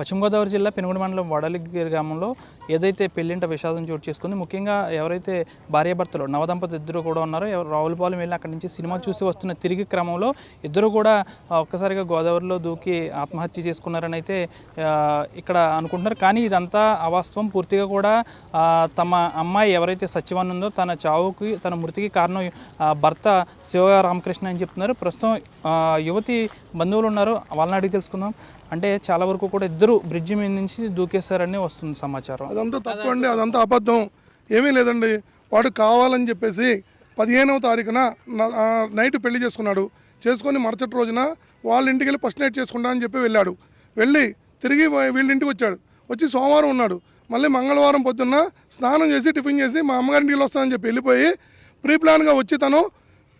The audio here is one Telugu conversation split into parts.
పశ్చిమ గోదావరి జిల్లా పెనుగొండ మండలం వడలిగిరి గ్రామంలో ఏదైతే పెళ్లింట విషాదం చోటు చేసుకుంది, ముఖ్యంగా ఎవరైతే భార్యాభర్తలు నవదంపతులు ఇద్దరు కూడా ఉన్నారో, రావులపాలెం వెళ్ళి అక్కడి నుంచి సినిమా చూసి వస్తున్న తిరిగి క్రమంలో ఇద్దరు కూడా ఒక్కసారిగా గోదావరిలో దూకి ఆత్మహత్య చేసుకున్నారని అయితే ఇక్కడ అనుకుంటున్నారు. కానీ ఇదంతా అవాస్తవం. పూర్తిగా కూడా తమ అమ్మాయి ఎవరైతే సత్యవాన్ ఉందో తన చావుకి, తన మృతికి కారణం భర్త శివరామకృష్ణ అని చెప్తున్నారు. ప్రస్తుతం యువతి బంధువులు ఉన్నారు, వాళ్ళని అడిగి తెలుసుకుందాం. అంటే చాలా వరకు కూడా ఇద్దరు బ్రిడ్జి మీద నుంచి దూకేశారని వస్తుంది సమాచారం. అదంతా తప్పు అండి, అదంతా అబద్ధం. ఏమీ లేదండి. వాడు కావాలని చెప్పేసి 15వ తారీఖున నైట్ పెళ్లి చేసుకొని మరుసటి రోజున వాళ్ళ ఇంటికి వెళ్ళి ఫస్ట్ నైట్ చేసుకుంటా అని చెప్పి వెళ్ళి తిరిగి వీళ్ళ ఇంటికి వచ్చి సోమవారం ఉన్నాడు. మళ్ళీ మంగళవారం పొద్దున్న స్నానం చేసి టిఫిన్ చేసి మా అమ్మగారింటికి వస్తానని చెప్పి వెళ్ళిపోయి ప్రీ ప్లాన్గా వచ్చి తను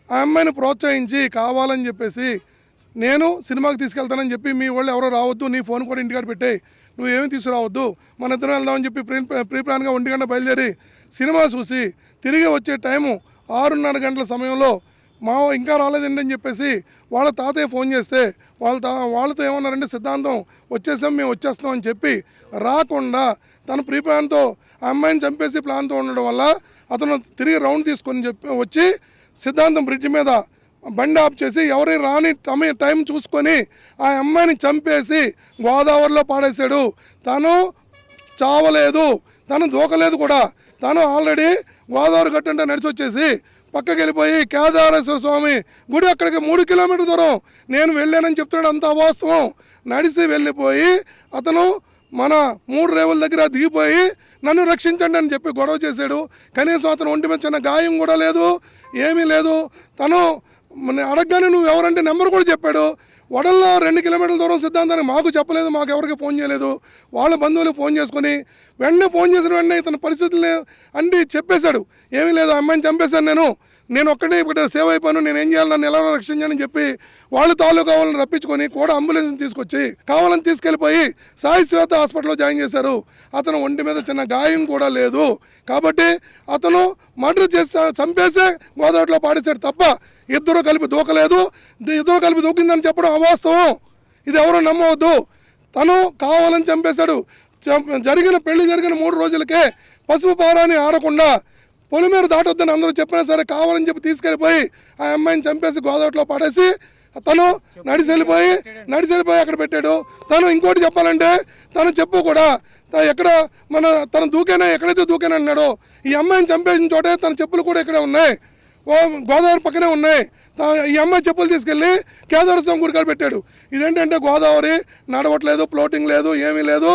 ఆ అమ్మాయిని ప్రోత్సహించి కావాలని చెప్పేసి నేను సినిమాకి తీసుకెళ్తానని చెప్పి మీ వాళ్ళు ఎవరో రావద్దు, నీ ఫోన్ కూడా ఇంటికాడ పెట్టేయి, నువ్వేమీ తీసుకురావద్దు, మన ఇద్దరం వెళ్దామని చెప్పి ప్రీ ప్లాన్గా 1 గంట బయలుదేరి సినిమా చూసి తిరిగి వచ్చే టైము 6:30 గంటల సమయంలో ఇంకా రాలేదండి అని చెప్పేసి వాళ్ళ తాతయ్య ఫోన్ చేస్తే వాళ్ళతో ఏమన్నారంటే, సిద్ధాంతం మేము వచ్చేస్తాం అని చెప్పి రాకుండా తను ప్రీ ప్లాన్తో ఆ అమ్మాయిని చంపేసి ప్లాన్తో ఉండడం వల్ల అతను తిరిగి రౌండ్ తీసుకొని వచ్చి సిద్ధాంతం బ్రిడ్జ్ మీద బండి ఆఫ్ చేసి ఎవరి రాని టైం చూసుకొని ఆ అమ్మాయిని చంపేసి గోదావరిలో పాడేశాడు. తను చావలేదు, తను దూకలేదు కూడా. తను ఆల్రెడీ గోదావరి గట్టంటే నడిచి వచ్చేసి పక్కకి వెళ్ళిపోయి కేదారేశ్వర స్వామి గుడి అక్కడికి 3 కిలోమీటర్ల దూరం నేను వెళ్ళానని చెప్తున్నాడు. అంత అవాస్తవం. నడిచి వెళ్ళిపోయి అతను మన 3 రేవుల దగ్గర దిగిపోయి నన్ను రక్షించండి అని చెప్పి గొడవ చేశాడు. కనీసం అతను ఒంటి మీద చిన్న గాయం కూడా లేదు, ఏమీ లేదు. తను అడగగానే నువ్వు ఎవరంటే నెంబర్ కూడా చెప్పాడు. వడల్లో 2 కిలోమీటర్ల దూరం సిద్ధాంతానికి మాకు చెప్పలేదు, మాకు ఎవరికి ఫోన్ చేయలేదు. వాళ్ళ బంధువులకు ఫోన్ చేసుకొని ఫోన్ చేసిన వెంటనే ఇతని పరిస్థితులు అన్నీ చెప్పేశాడు. ఏమీ లేదు, అమ్మాయిని చంపేశాను, నేను ఒక్కడే ఇక్కడ సేవ్ అయిపోయాను, నేను ఏం చేయాలి, నన్ను ఎలా రక్షించాలని చెప్పి వాళ్ళు తాలూకా వాళ్ళని రప్పించుకొని కూడా అంబులెన్స్ని తీసుకొచ్చి కావాలని తీసుకెళ్ళిపోయి సాయి శ్వేత హాస్పిటల్లో జాయిన్ చేశారు. అతను ఒంటి మీద చిన్న గాయం కూడా లేదు. కాబట్టి అతను మర్డర్ చేసి చంపేసే గోదావరిలో పాడేశాడు తప్ప ఇద్దరు కలిపి దూకలేదు. ఇద్దరు కలిపి దూకిందని చెప్పడం అవాస్తవం. ఇది ఎవరో నమ్మవద్దు. తను కావాలని చంపేశాడు. పెళ్లి జరిగిన 3 రోజులకే పసుపు పారాన్ని ఆరకుండా పొలిమేర దాటొద్దని అందరూ చెప్పినా సరే కావాలని చెప్పి తీసుకెళ్ళిపోయి ఆ అమ్మాయిని చంపేసి గోదావరిలో పడేసి తను నడిచెళ్ళిపోయి అక్కడ పెట్టాడు. తను ఇంకోటి చెప్పాలంటే తను చెప్పు కూడా ఎక్కడ తను ఎక్కడైతే దూకేనా అన్నాడో ఈ అమ్మాయిని చంపేసిన చోటే తన చెప్పులు కూడా ఇక్కడే ఉన్నాయి, గోదావరి పక్కనే ఉన్నాయి. ఈ అమ్మాయి చెప్పులు తీసుకెళ్ళి కేదారేశ్వర స్వామి గుడికాడ పెట్టాడు. ఇదేంటంటే గోదావరి నడవట్లేదు, ఫ్లోటింగ్ లేదు, ఏమీ లేదు.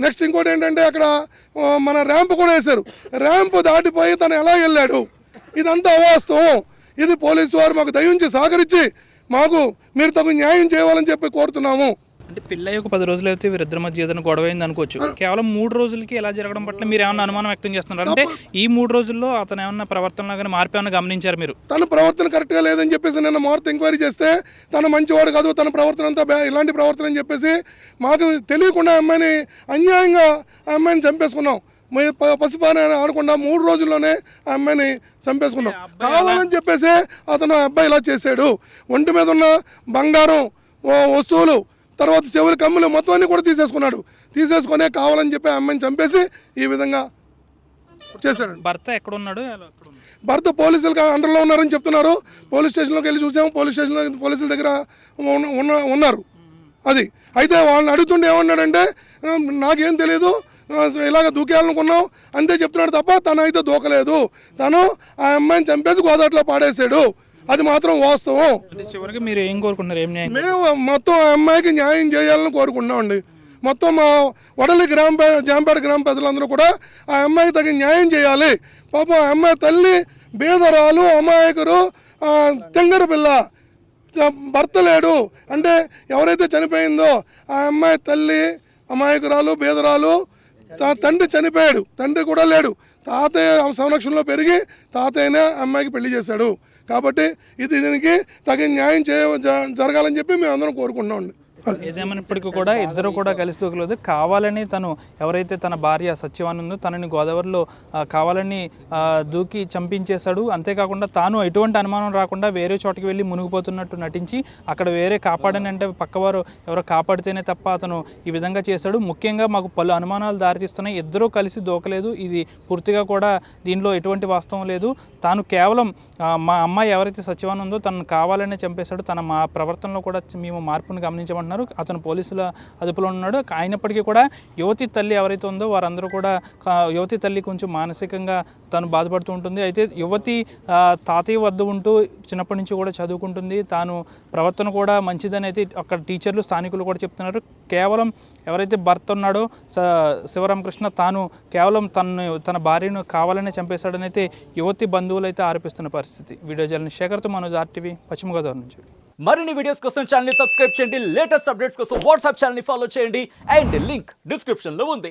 నెక్స్ట్ ఇంకోటి ఏంటంటే అక్కడ మన ర్యాంప్ కూడా వేశారు. ర్యాంప్ దాటిపోయి తను ఎలా వెళ్ళాడు, ఇదంతా అవాస్తవం. ఇది పోలీసు వారు మాకు దయించి సహకరించి మీరు తగు న్యాయం చేయాలని చెప్పి కోరుతున్నాము. అంటే పెళ్ళి ఒక 10 రోజులు అయితే వీరిద్దరి మధ్య ఏదైనా గొడవ అయింది అనుకోవచ్చు. కేవలం 3 రోజులకి ఎలా జరగడం పట్ల మీరు ఏమన్నా అనుమానం వ్యక్తం చేస్తున్నారు? అంటే ఈ 3 రోజుల్లో అతను ఏమన్నా ప్రవర్తనలో కానీ మార్పు ఏమన్నా గమనించారు మీరు? తన ప్రవర్తన కరెక్ట్గా లేదని చెప్పేసి నిన్న మార్త ఎంక్వైరీ చేస్తే తను మంచివాడు కాదు, తన ప్రవర్తన అంతా ఇలాంటి ప్రవర్తన అని చెప్పేసి మాకు తెలియకుండా అమ్మాయిని అన్యాయంగా ఆ అమ్మాయిని చంపేసుకున్నాం. పసిపాని ఆడకుండా 3 రోజుల్లోనే ఆ అమ్మాయిని చంపేసుకున్నాం. కావాలని చెప్పేసి అతను ఆ అబ్బాయి ఇలా చేశాడు. ఒంటి మీద ఉన్న బంగారం వస్తువులు, తర్వాత చెవులు, కమ్ములు మొత్తం అన్ని కూడా తీసేసుకునే కావాలని చెప్పి అమ్మాయిని చంపేసి ఈ విధంగా చేశాడు. భర్త ఎక్కడ ఉన్నాడు? భర్త పోలీసులు అండర్లో ఉన్నారని చెప్తున్నారు. పోలీస్ స్టేషన్లోకి వెళ్ళి చూసాము, పోలీసుల దగ్గర ఉన్నారు. అది అయితే వాళ్ళని అడుగుతుంటే ఏమన్నాడంటే, నాకేం తెలియదు, ఇలాగ దూకేయాలనుకున్నాం అంతే చెప్తున్నాడు తప్ప తను అయితే దూకలేదు. తను ఆ అమ్మాయిని చంపేసి గోదావరిలో పాడేశాడు. అది మాత్రం వాస్తవం. చివరికి మీరు ఏం కోరుకుంటున్నారు? మేము మొత్తం ఆ అమ్మాయికి న్యాయం చేయాలని కోరుకుంటున్నామండి. మొత్తం మా వడలి జాంపేట గ్రామ ప్రజలందరూ కూడా ఆ అమ్మాయికి తగిన న్యాయం చేయాలి. పాపం ఆ అమ్మాయి తల్లి బేదరాలు, అమాయకురు, తెంగర పిల్ల, భర్త లేడు. అంటే ఎవరైతే చనిపోయిందో ఆ అమ్మాయి తల్లి అమాయకురాలు, బేదరాలు, తండ్రి చనిపోయాడు, తండ్రి కూడా లేడు. తాతయ్య సంరక్షణలో పెరిగి తాతయ్యనే అమ్మాయికి పెళ్లి చేశాడు. కాబట్టి దీనికి తగిన న్యాయం జరగాలని చెప్పి మేము అందరం కోరుకుంటున్నామండి. ఏదేమైనప్పటికీ కూడా ఇద్దరు కూడా కలిసి దూకలేదు. కావాలని తను ఎవరైతే తన భార్య సత్యవాన్ ఉందో తనని గోదావరిలో కావాలని దూకి చంపించేశాడు. అంతేకాకుండా తాను ఎటువంటి అనుమానం రాకుండా వేరే చోటకి వెళ్ళి మునిగిపోతున్నట్టు నటించి అక్కడ వేరే కాపాడని అంటే పక్కవారు ఎవరో కాపాడితేనే తప్ప అతను ఈ విధంగా చేశాడు. ముఖ్యంగా మాకు పలు అనుమానాలు దారితీస్తున్నాయి. ఇద్దరూ కలిసి దూకలేదు. ఇది పూర్తిగా కూడా దీనిలో ఎటువంటి వాస్తవం లేదు. తాను కేవలం మా అమ్మాయి ఎవరైతే సత్యవాన్ ఉందో తనను కావాలనే చంపేశాడు. తన మా ప్రవర్తనలో కూడా మేము మార్పును గమనించమంటున్నారు. అతను పోలీసుల అదుపులో ఉన్నాడు. అయినప్పటికీ కూడా యువతి తల్లి ఎవరైతే ఉందో వారందరూ కూడా యువతి తల్లి కొంచెం మానసికంగా తను బాధపడుతూ ఉంటుంది. అయితే యువతి తాతయ్య వద్ద ఉంటూ చిన్నప్పటి నుంచి కూడా చదువుకుంటుంది. తాను ప్రవర్తన కూడా మంచిదని అయితే అక్కడ టీచర్లు స్థానికులు కూడా చెప్తున్నారు. కేవలం ఎవరైతే భర్త ఉన్నాడో శివరామకృష్ణ తాను కేవలం తన భార్యను కావాలనే చంపేశాడని అయితే యువతి బంధువులు అయితే ఆరోపిస్తున్న పరిస్థితి. వీడియో జర్నలిస్ట్ శేఖర్తో మనోజ్ RTV పశ్చిమ గోదావరి నుంచి. మరిన్ని వీడియోస్ కోసం ఛానల్ ని సబ్స్క్రైబ్ చేయండి. లేటెస్ట్ అప్డేట్స్ కోసం వాట్సాప్ ఛానల్ ని ఫాలో చేయండి. అండ్ లింక్ డిస్క్రిప్షన్ లో ఉంది.